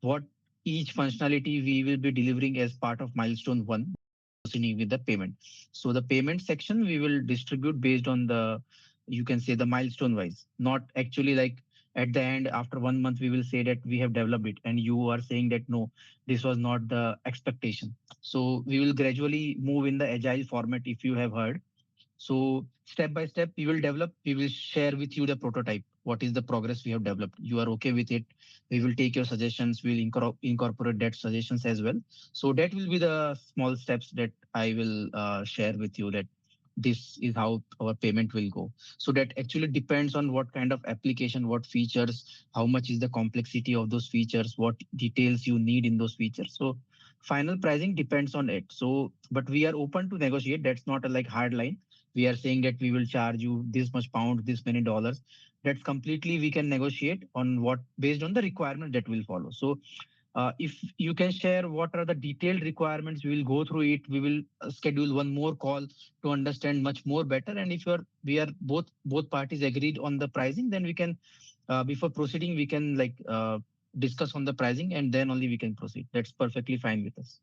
what each functionality we will be delivering as part of milestone one, proceeding with the payment. So the payment section we will distribute based on the, you can say, the milestone wise, not actually like at the end after 1 month we will say that we have developed it and you are saying that no, this was not the expectation. So we will gradually move in the agile format, if you have heard. So step by step, we will develop, we will share with you the prototype. What is the progress we have developed? You are okay with it. We will take your suggestions. We'll incorporate that suggestions as well. So that will be the small steps that I will share with you, that this is how our payment will go. So that actually depends on what kind of application, what features, how much is the complexity of those features, what details you need in those features. So final pricing depends on it. So, but we are open to negotiate. That's not a like hard line. We are saying that we will charge you this much pound, this many dollars. That's completely we can negotiate on what, based on the requirement that will follow. So if you can share what are the detailed requirements, we will go through it. We will schedule one more call to understand much more better. And if we are both parties agreed on the pricing, then we can before proceeding we can like discuss on the pricing, and then only we can proceed. That's perfectly fine with us.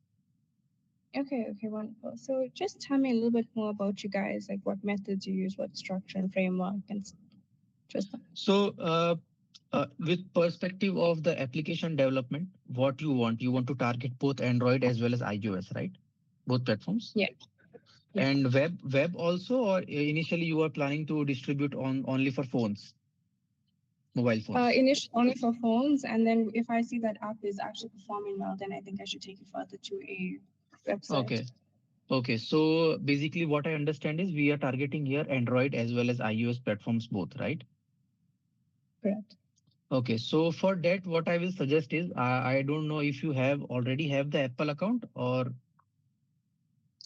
Okay, okay, wonderful. So just tell me a little bit more about you guys, like what methods you use, what structure and framework, and just So with perspective of the application development, what you want to target both Android as well as iOS, right? Both platforms. yeah, yeah. And web also, or initially you are planning to distribute on only for phones, mobile phones? Initially only for phones, and then if I see that app is actually performing well, then I think I should take it further to a website. Okay. Okay. So basically what I understand is we are targeting here Android as well as iOS platforms both, right? Correct. Okay. So for that, what I will suggest is I don't know if you have already have the Apple account or.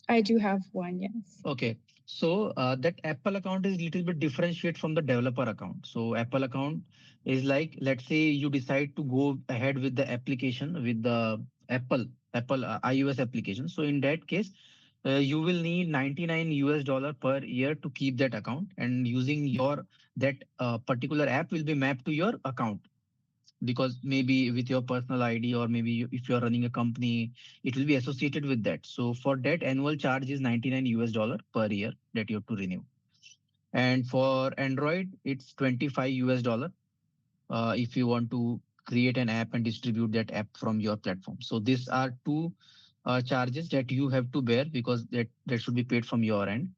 I do have one, yes. Okay. So that Apple account is little bit differentiate from the developer account. So Apple account is like, let's say you decide to go ahead with the application with the Apple iOS application. So in that case, you will need 99 US dollar per year to keep that account, and using your that particular app will be mapped to your account, because maybe with your personal ID, or maybe if you're running a company, it will be associated with that. So for that, annual charge is 99 US dollar per year that you have to renew. And for Android, it's 25 US dollar if you want to create an app and distribute that app from your platform. So these are two charges that you have to bear, because that should be paid from your end.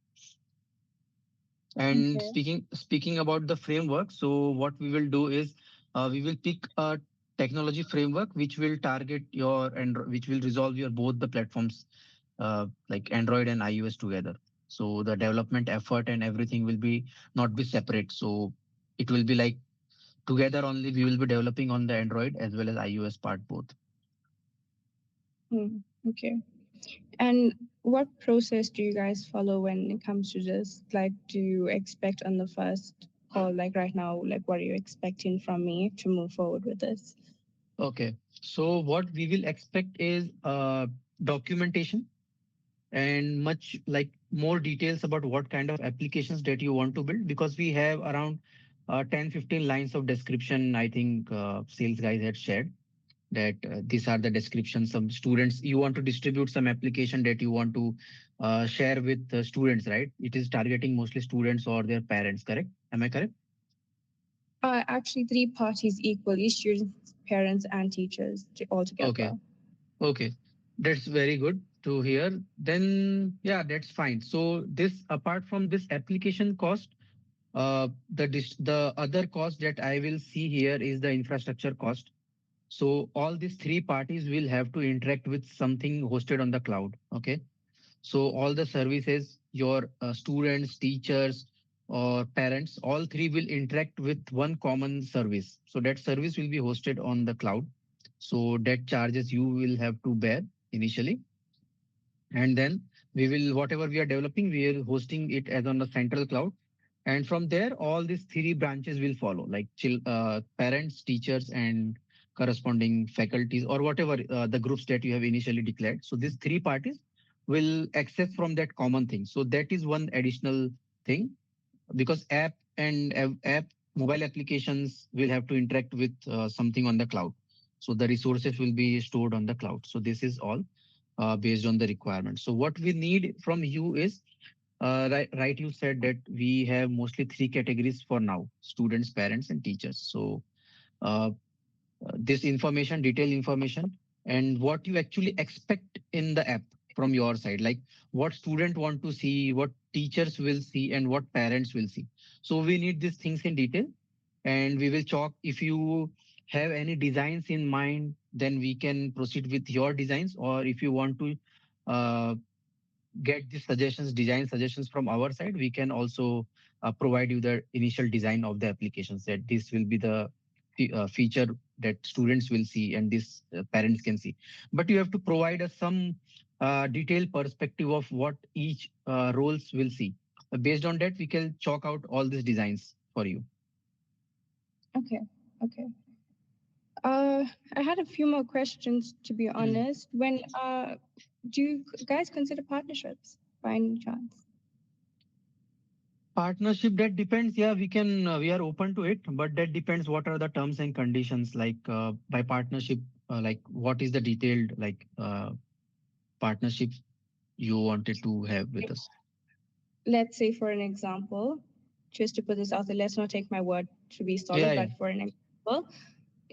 And Okay. speaking about the framework, so what we will do is we will pick a technology framework which will target your and which will resolve your both the platforms, like Android and iOS together. So the development effort and everything will be not be separate. So it will be like together only we will be developing on the Android as well as iOS part both. Hmm. Okay. And what process do you guys follow when it comes to this? Like, do you expect on the first call, like right now, like what are you expecting from me to move forward with this? Okay. So what we will expect is documentation and much like more details about what kind of applications that you want to build, because we have around 10-15 lines of description. I think sales guys had shared that these are the descriptions. Some students, you want to distribute some application that you want to share with students, right? It is targeting mostly students or their parents, correct? Am I correct? Actually, three parties equally: students, parents, and teachers all Okay. together. Okay, that's very good to hear. Then, yeah, that's fine. So this, apart from this application cost, the other cost that I will see here is the infrastructure cost. So all these three parties will have to interact with something hosted on the cloud. Okay, so all the services, your students, teachers, or parents, all three will interact with one common service. So that service will be hosted on the cloud. So that charges you will have to bear initially, and then we will, whatever we are developing, we are hosting it as on the central cloud. And from there, all these three branches will follow, like parents, teachers, and corresponding faculties, or whatever the groups that you have initially declared. So these three parties will access from that common thing. So that is one additional thing, because app mobile applications will have to interact with something on the cloud. So the resources will be stored on the cloud. So this is all based on the requirement. So what we need from you is right. You said that we have mostly three categories for now: students, parents, and teachers. So uh, this information, detailed information, and what you actually expect in the app from your side, like what student want to see, what teachers will see, and what parents will see. So we need these things in detail, and we will talk. If you have any designs in mind, then we can proceed with your designs, or if you want to uh, get the suggestions, design suggestions from our side, we can also provide you the initial design of the applications, that this will be the feature that students will see and this parents can see. But you have to provide us some detailed perspective of what each roles will see. Based on that, we can chalk out all these designs for you. Okay, okay. I had a few more questions to be Mm. honest. When do you guys consider partnerships by any chance? Partnership, that depends. Yeah, we can. We are open to it, but that depends. What are the terms and conditions? Like by partnership, like what is the detailed like partnership you wanted to have with us? Let's say, for an example, just to put this out there, let's not take my word to be Yeah, solid, yeah. but for an example,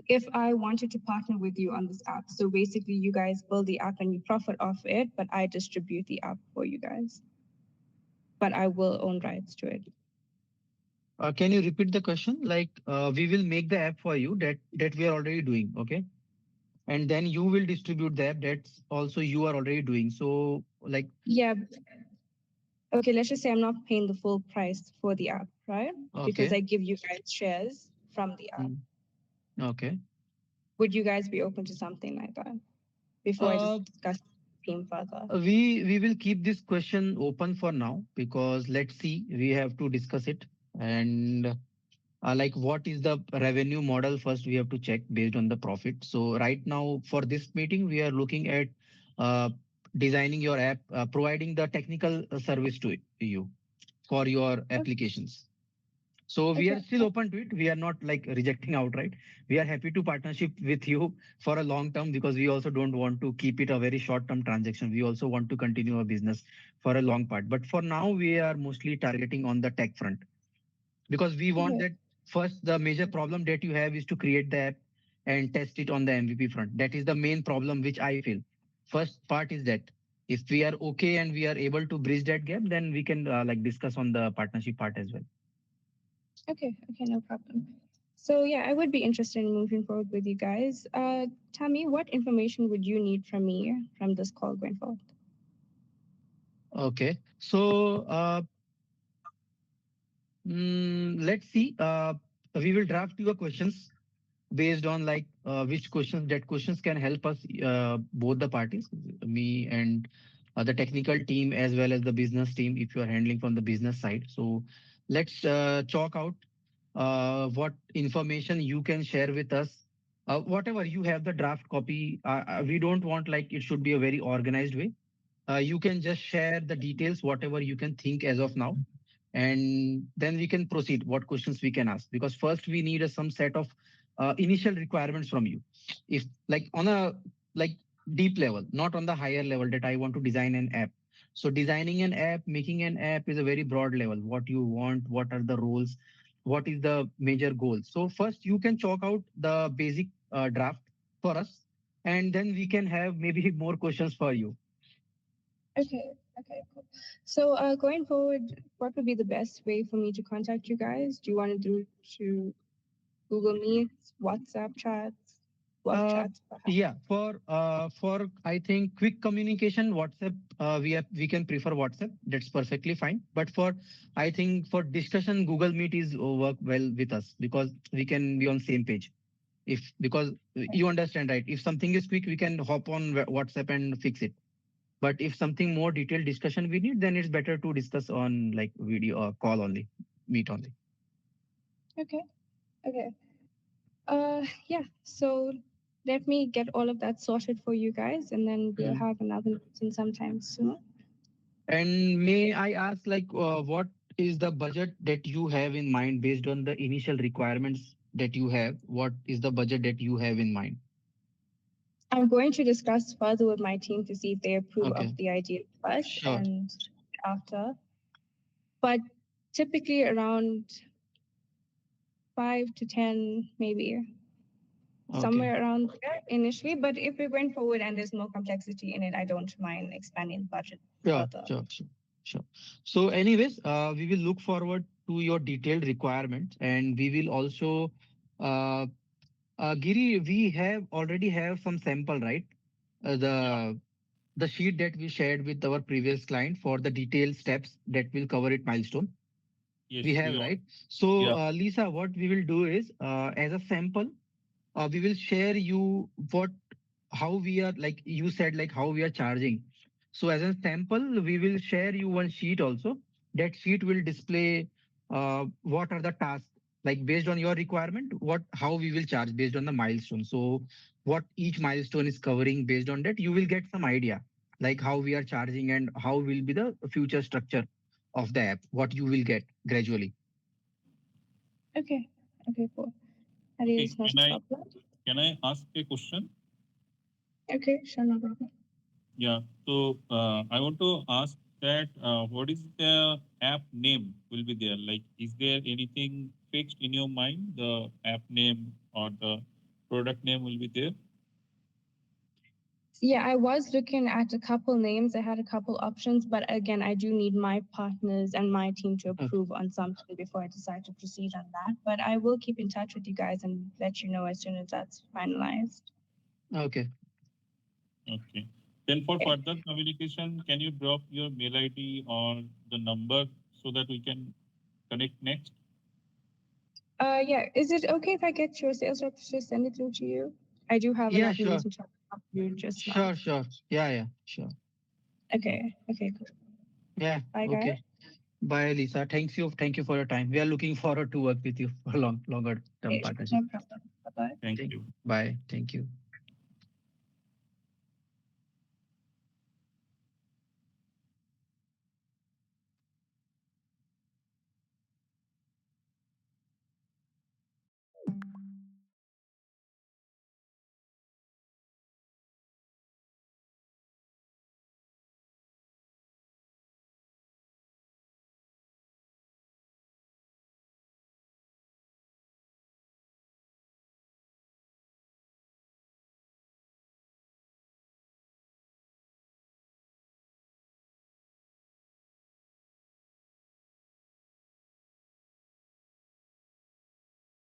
if I wanted to partner with you on this app, so basically you guys build the app and you profit off it, but I distribute the app for you guys, but I will own rights to it. Can you repeat the question? Like we will make the app for you that we are already doing. Okay, and then you will distribute the app. That's also you are already doing. So like Yeah. Okay, let's just say I'm not paying the full price for the app, right? Because okay, I give you guys shares from the app. mm, okay. Would you guys be open to something like that before I Uh, discuss the team further? we will keep this question open for now, because let's see, we have to discuss it. And like what is the revenue model, first we have to check based on the profit. So right now for this meeting we are looking at uh, designing your app, providing the technical service to you for your applications. So we are Okay, still open to it. We are not like rejecting outright. We are happy to partnership with you for a long term, because we also don't want to keep it a very short term transaction. We also want to continue our business for a long part. But for now, we are mostly targeting on the tech front, because we want okay, that. First, the major problem that you have is to create the app and test it on the MVP front. That is the main problem which I feel. First part is that if we are okay and we are able to bridge that gap, then we can like discuss on the partnership part as well. okay, no problem. So yeah, I would be interested in moving forward with you guys. Tell me, what information would you need from me from this call going forward? Okay. So let's see. We will draft your questions based on like which questions, that questions can help us, both the parties, me and the technical team as well as the business team, if you are handling from the business side. So let's chalk out what information you can share with us. Whatever you have the draft copy, we don't want like it should be a very organized way. You can just share the details, whatever you can think as of now, and then we can proceed what questions we can ask, because first we need some set of initial requirements from you. If like on a like deep level, not on the higher level, that I want to design an app. So designing an app, making an app is a very broad level. What you want, what are the roles, what is the major goal. So first you can chalk out the basic draft for us, and then we can have maybe more questions for you. Okay, cool. So going forward, what would be the best way for me to contact you guys? Do you want to do to Google Meets, WhatsApp chats, work Uh, chats, perhaps? yeah, for I think quick communication, WhatsApp. We can prefer WhatsApp. That's perfectly fine. But for I think for discussion, Google Meet is work well with us, because we can be on same page. If because you understand, right? If something is quick, we can hop on WhatsApp and fix it. But if something more detailed discussion we need, then it's better to discuss on like video or call only, meet only. Okay, okay. Yeah. So let me get all of that sorted for you guys, and then we'll Mm. have another meeting sometime soon. And may I ask, like, what is the budget that you have in mind based on the initial requirements that you have? What is the budget that you have in mind? I'm going to discuss further with my team to see if they approve of Okay, the idea first sure. and after. But typically around 5 to 10, maybe Okay, somewhere around there initially. But if we went forward and there's more complexity in it, I don't mind expanding the budget sure, further. sure, sure, sure. So, anyways, we will look forward to your detailed requirements, and we will also, uh, Giri, we have already have some sample, right? Yeah. The sheet that we shared with our previous client for the detailed steps that will cover it milestone. We Yes, have, we all. right? So, Yeah. Lisa, what we will do is, as a sample, we will share you what how we are, like you said, like how we are charging. So as a sample, we will share you one sheet also. That sheet will display what are the tasks, like based on your requirement, what how we will charge based on the milestone. So what each milestone is covering, based on that you will get some idea, like how we are charging and how will be the future structure of the app, what you will get gradually. Okay. Okay, cool. That Okay. is not a problem. Can I ask a question? Okay, sure, no problem. Yeah. So I want to ask that what is the app name will be there? Like, is there anything fixed in your mind? The app name or the product name will be there? Yeah, I was looking at a couple names. I had a couple options, but again, I do need my partners and my team to Okay. approve on something before I decide to proceed on that. But I will keep in touch with you guys and let you know as soon as that's finalized. Okay. Okay. Then for Okay. further communication, can you drop your mail ID or the number so that we can connect next? Yeah, is it okay if I get your sales rep to send it through to you? I do have Yeah, another sure. meeting to have you just now. Sure, sure. Yeah, yeah, sure. Okay. Okay, okay, cool. Yeah, Bye, guys. okay. Bye, Lisa. Thanks you. Thank you for your time. We are looking forward to work with you for longer term Okay, partnership. no problem. Bye bye. Thank Thank, you. bye. Thank you.